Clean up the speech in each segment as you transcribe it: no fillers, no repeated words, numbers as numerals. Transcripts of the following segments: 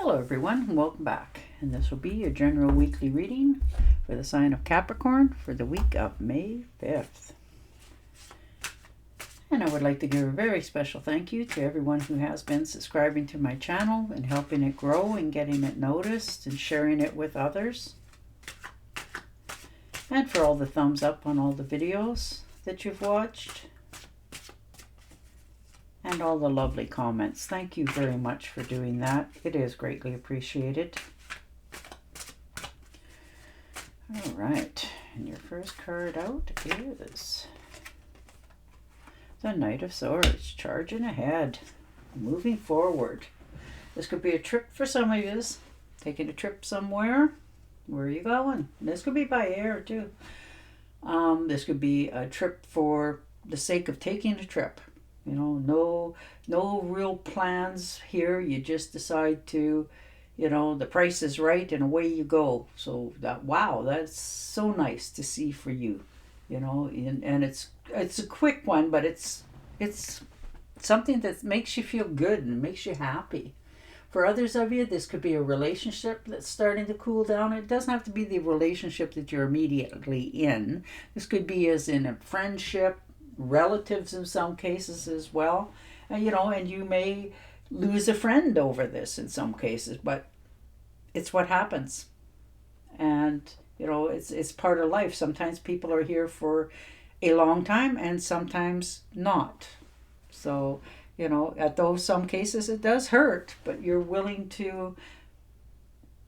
Hello everyone and welcome back, and this will be your general weekly reading for the sign of Capricorn for the week of May 5th. And I would like to give a very special thank you to everyone who has been subscribing to my channel and helping it grow and getting it noticed and sharing it with others. And for all the thumbs up on all the videos that you've watched. And all the lovely comments. Thank you very much for doing that. It is greatly appreciated. All right, and your first card out is the Knight of Swords, charging ahead, moving forward. This could be a trip for some of you, taking a trip somewhere. Where are you going? This could be by air too. This could be a trip for the sake of taking a trip. You know, no real plans here. You just decide to, the price is right and away you go. So that's so nice to see for you, and it's a quick one, but it's something that makes you feel good and makes you happy. For others of you, this could be a relationship that's starting to cool down. It doesn't have to be the relationship that you're immediately in. This could be as in a friendship, relatives in some cases as well, and you may lose a friend over this in some cases, but it's what happens. And it's part of life. Sometimes people are here for a long time and sometimes not. So at those some cases it does hurt, but you're willing to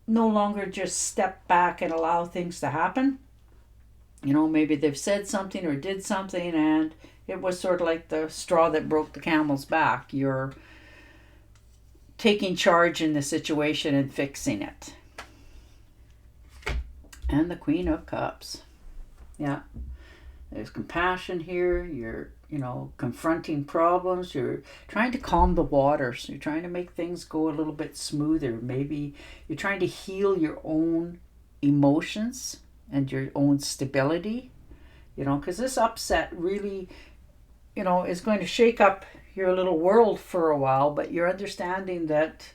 no longer just step back and allow things to happen. Maybe they've said something or did something and it was sort of like the straw that broke the camel's back. You're taking charge in the situation and fixing it. And the Queen of Cups. Yeah. There's compassion here. You're, confronting problems. You're trying to calm the waters. You're trying to make things go a little bit smoother. Maybe you're trying to heal your own emotions and your own stability, because this upset really, is going to shake up your little world for a while, but you're understanding that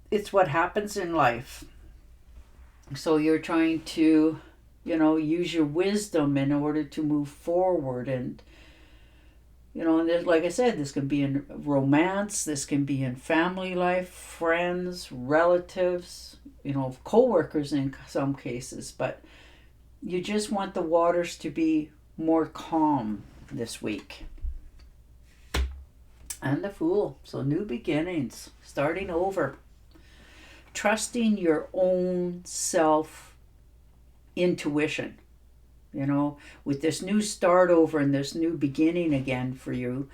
it's what happens in life. So you're trying to, use your wisdom in order to move forward. And, and like I said, this can be in romance, this can be in family life, friends, relatives, co-workers in some cases, but you just want the waters to be more calm this week. And the Fool, so new beginnings, starting over, trusting your own self intuition. With this new start over and this new beginning again for you,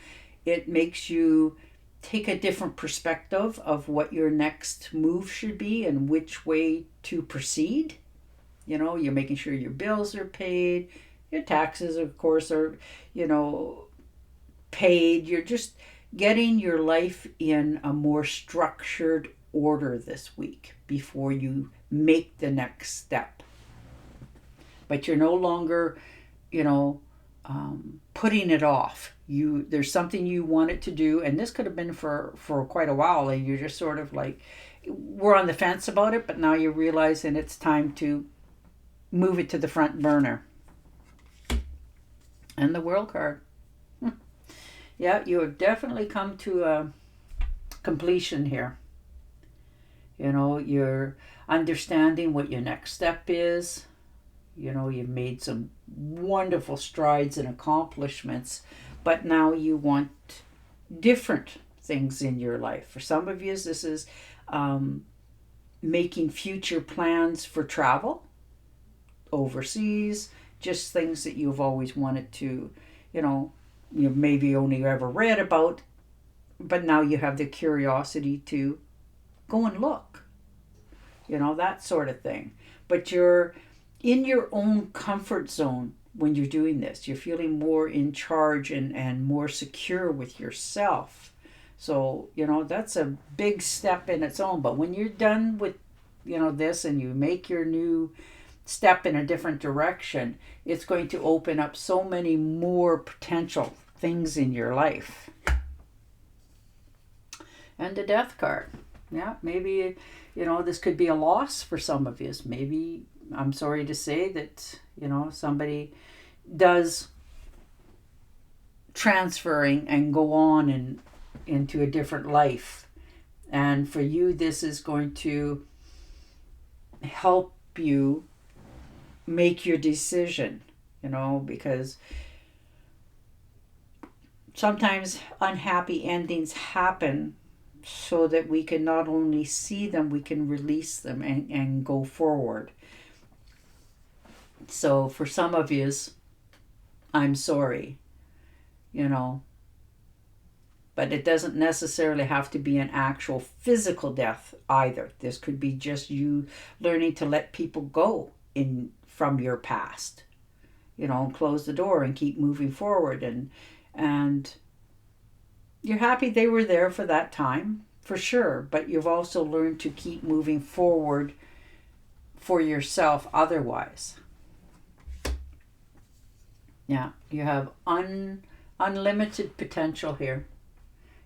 it makes you take a different perspective of what your next move should be and which way to proceed. You're making sure your bills are paid, your taxes, of course, are, paid. You're just getting your life in a more structured order this week before you make the next step. But you're no longer, putting it off. There's something you wanted to do, and this could have been for quite a while, and you're just sort of like, we're on the fence about it, but now you're realizing it's time to move it to the front burner. And the World card. Yeah, you have definitely come to a completion here. You're understanding what your next step is. You've made some wonderful strides and accomplishments, but now you want different things in your life. For some of you, this is making future plans for travel overseas, just things that you've always wanted to, you've maybe only ever read about, but now you have the curiosity to go and look, that sort of thing. But you're in your own comfort zone when you're doing this. You're feeling more in charge and more secure with yourself. So, that's a big step in its own. But when you're done with, this and you make your new step in a different direction, it's going to open up so many more potential things in your life. And the Death card. Yeah, maybe, this could be a loss for some of you. Maybe, I'm sorry to say that, somebody does transferring and go on into a different life. And for you, this is going to help you make your decision, because sometimes unhappy endings happen so that we can not only see them, we can release them and go forward. So for some of yous, I'm sorry, but it doesn't necessarily have to be an actual physical death either. This could be just you learning to let people go from your past, and close the door and keep moving forward. And you're happy they were there for that time, for sure, but you've also learned to keep moving forward for yourself otherwise. Yeah, you have unlimited potential here,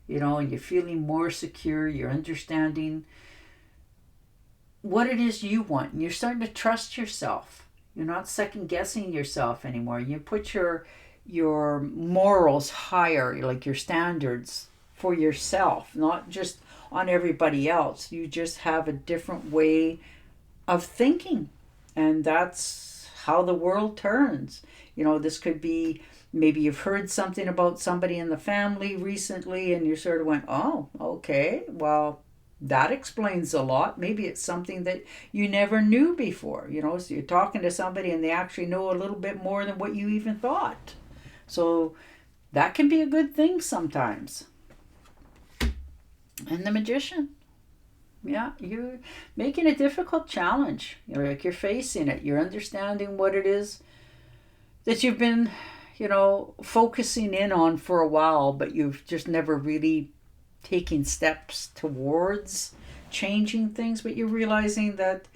and you're feeling more secure, you're understanding what it is you want, and you're starting to trust yourself. You're not second guessing yourself anymore. You put your morals higher, like your standards for yourself, not just on everybody else. You just have a different way of thinking, and that's how the world turns. This could be, maybe you've heard something about somebody in the family recently and you sort of went, oh, okay, well, that explains a lot. Maybe it's something that you never knew before, so you're talking to somebody and they actually know a little bit more than what you even thought. So that can be a good thing sometimes. And the Magician. Yeah, you're making a difficult challenge. You're facing it. You're understanding what it is that you've been, focusing in on for a while, but you've just never really taken steps towards changing things. But you're realizing that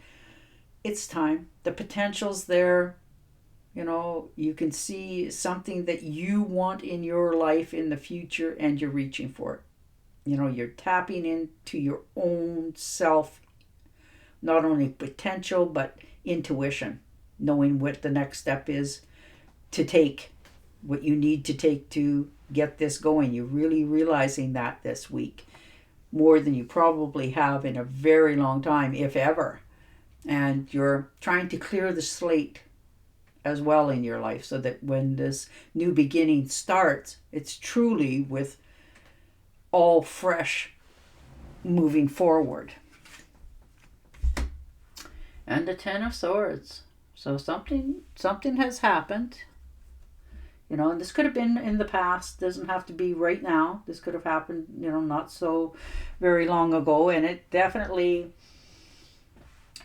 it's time. The potential's there. You can see something that you want in your life in the future and you're reaching for it. You're tapping into your own self, not only potential, but intuition, knowing what the next step is to take, what you need to take to get this going. You're really realizing that this week, more than you probably have in a very long time, if ever. And you're trying to clear the slate as well in your life so that when this new beginning starts, it's truly with all fresh moving forward. And the Ten of Swords. So something has happened. And this could have been in the past. Doesn't have to be right now. This could have happened, not so very long ago. And it definitely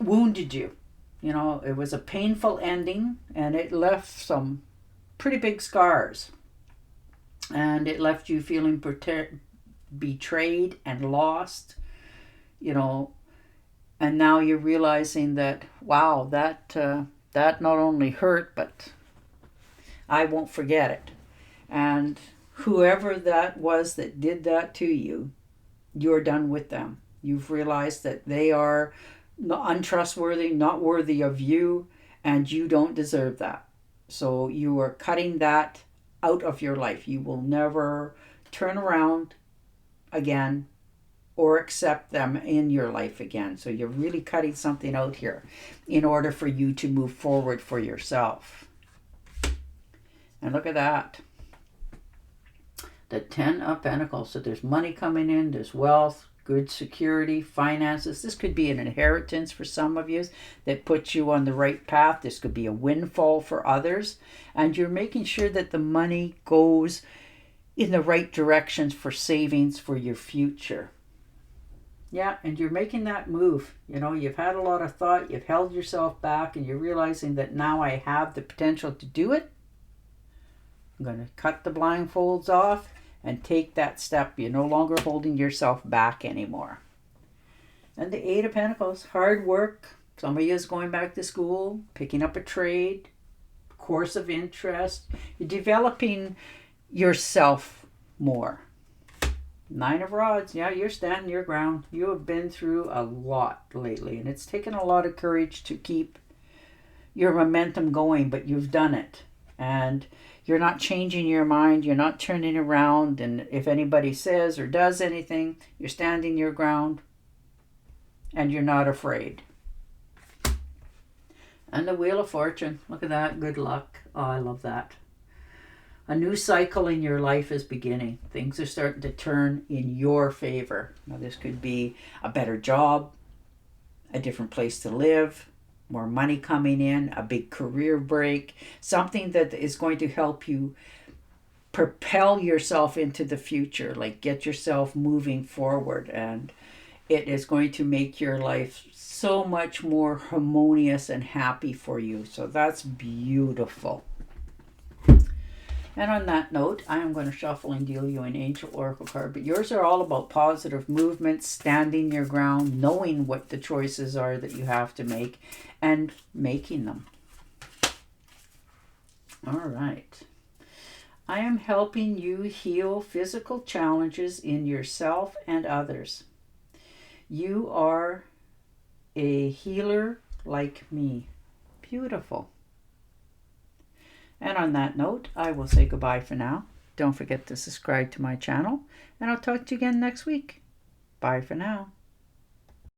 wounded you. It was a painful ending and it left some pretty big scars. And it left you feeling betrayed and lost, and now you're realizing that, wow, that not only hurt, but I won't forget it. And whoever that was that did that to you, you're done with them. You've realized that they are untrustworthy, not worthy of you, and you don't deserve that. So you are cutting that out of your life. You will never turn around again or accept them in your life again. So you're really cutting something out here in order for you to move forward for yourself. And look at that. The Ten of Pentacles. So there's money coming in, there's wealth, good security, finances. This could be an inheritance for some of you that puts you on the right path. This could be a windfall for others. And you're making sure that the money goes in the right directions for savings for your future. Yeah, and you're making that move. You've had a lot of thought, you've held yourself back, and you're realizing that now I have the potential to do it. I'm going to cut the blindfolds off and take that step. You're no longer holding yourself back anymore. And the Eight of Pentacles, hard work. Some of you is going back to school, picking up a trade, course of interest. You're developing yourself more. Nine of Rods. Yeah, you're standing your ground. You have been through a lot lately, and it's taken a lot of courage to keep your momentum going, but you've done it. And you're not changing your mind. You're not turning around. And if anybody says or does anything, you're standing your ground and you're not afraid. And the Wheel of Fortune. Look at that. Good luck. Oh, I love that. A new cycle in your life is beginning. Things are starting to turn in your favor. Now, this could be a better job, a different place to live, more money coming in, a big career break, something that is going to help you propel yourself into the future, like get yourself moving forward. And it is going to make your life so much more harmonious and happy for you. So that's beautiful. And on that note, I am going to shuffle and deal you an Angel Oracle card. But yours are all about positive movement, standing your ground, knowing what the choices are that you have to make, and making them. All right. I am helping you heal physical challenges in yourself and others. You are a healer like me. Beautiful. And on that note, I will say goodbye for now. Don't forget to subscribe to my channel, and I'll talk to you again next week. Bye for now.